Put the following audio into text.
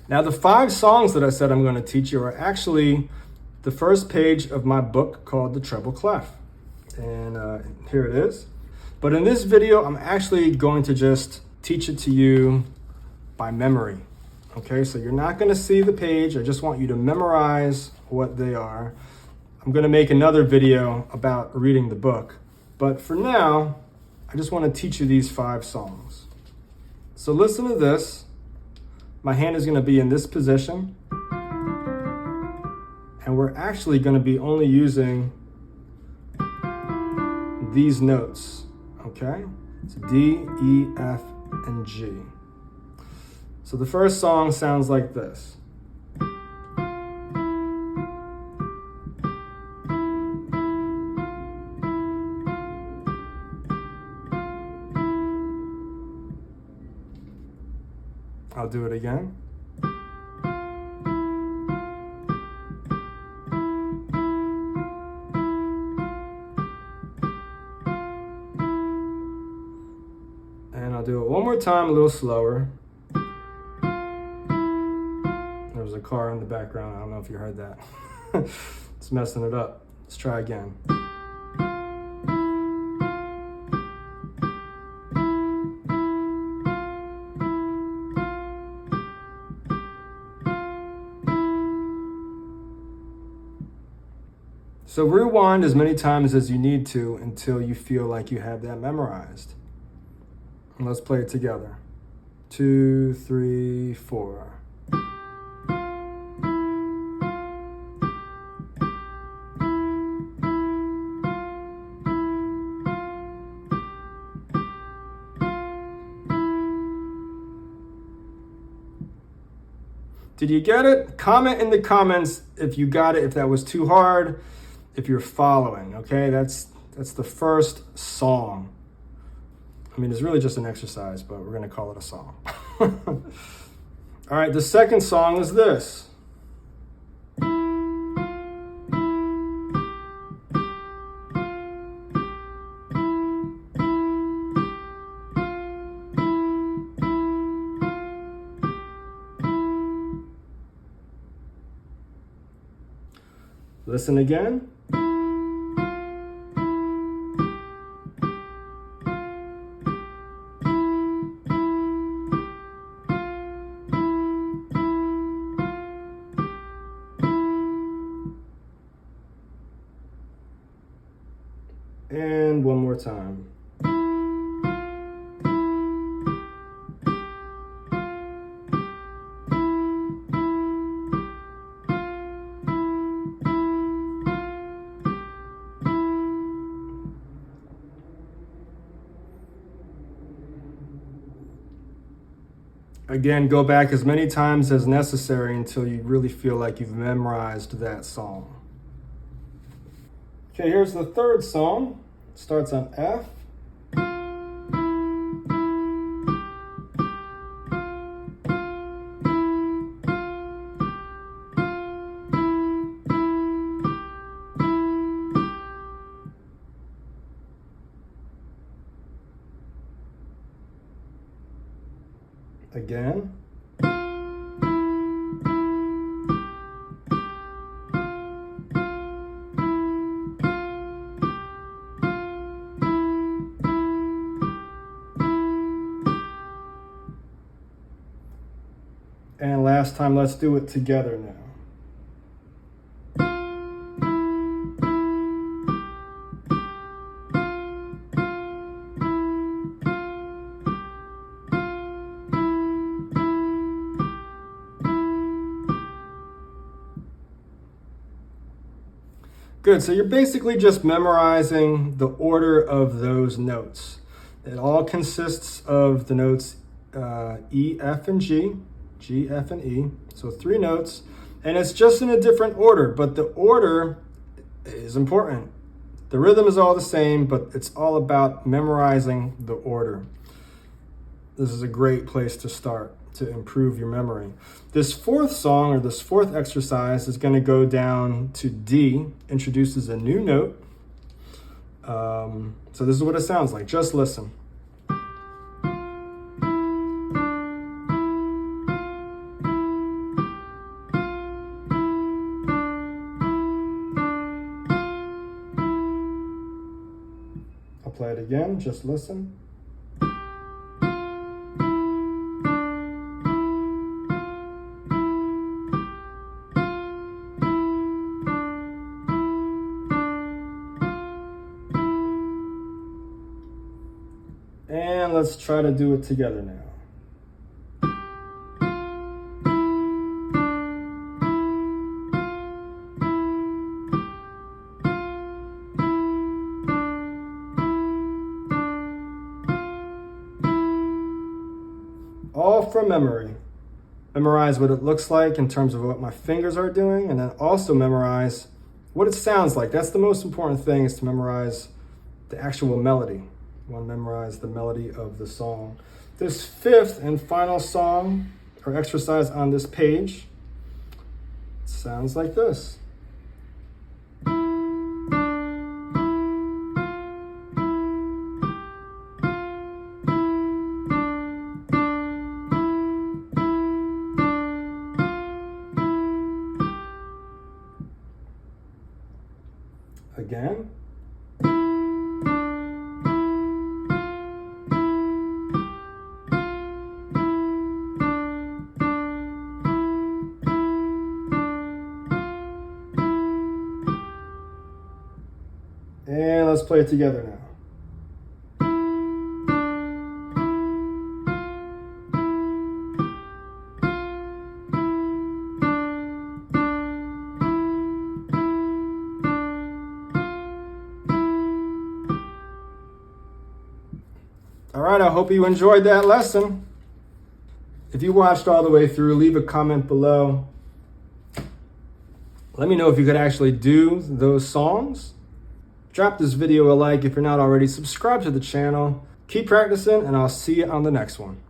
Now, the 5 songs that I said I'm going to teach you are actually the first page of my book called The Treble Clef. And here it is. But in this video, I'm actually going to just teach it to you by memory. Okay, so you're not going to see the page. I just want you to memorize what they are. I'm going to make another video about reading the book. But for now, I just want to teach you these 5 songs. So listen to this. My hand is going to be in this position. And we're actually going to be only using these notes. Okay? It's D, E, F, and G. So the first song sounds like this. I'll do it again. And I'll do it one more time, a little slower. There was a car in the background. I don't know if you heard that. It's messing it up. Let's try again. So rewind as many times as you need to until you feel like you have that memorized. And let's play it together. 2, 3, 4. Did you get it? Comment in the comments if you got it, if that was too hard, if you're following, okay? That's the first song. I mean, it's really just an exercise, but we're gonna call it a song. All right, the second song is this. Listen again. And one more time. Again, go back as many times as necessary until you really feel like you've memorized that song. Okay, here's the third song. It starts on F. Again. And last time, let's do it together now. Good, so you're basically just memorizing the order of those notes. It all consists of the notes E, F, and G, G, F, and E. So 3 notes, and it's just in a different order, but the order is important. The rhythm is all the same, but it's all about memorizing the order. This is a great place to start to improve your memory. This 4th song, or this 4th exercise, is going to go down to D, introduces a new note. So this is what it sounds like. Just listen. again, just listen. And let's try to do it together now. All from memory. Memorize what it looks like in terms of what my fingers are doing, and then also memorize what it sounds like. That's the most important thing, is to memorize the actual melody. You want to memorize the melody of the song. This fifth and final song or exercise on this page sounds like this. Again. And let's play it together now. All right, I hope you enjoyed that lesson. If you watched all the way through, leave a comment below. Let me know if you could actually do those songs. Drop this video a like if you're not already. Subscribe to the channel. Keep practicing, and I'll see you on the next one.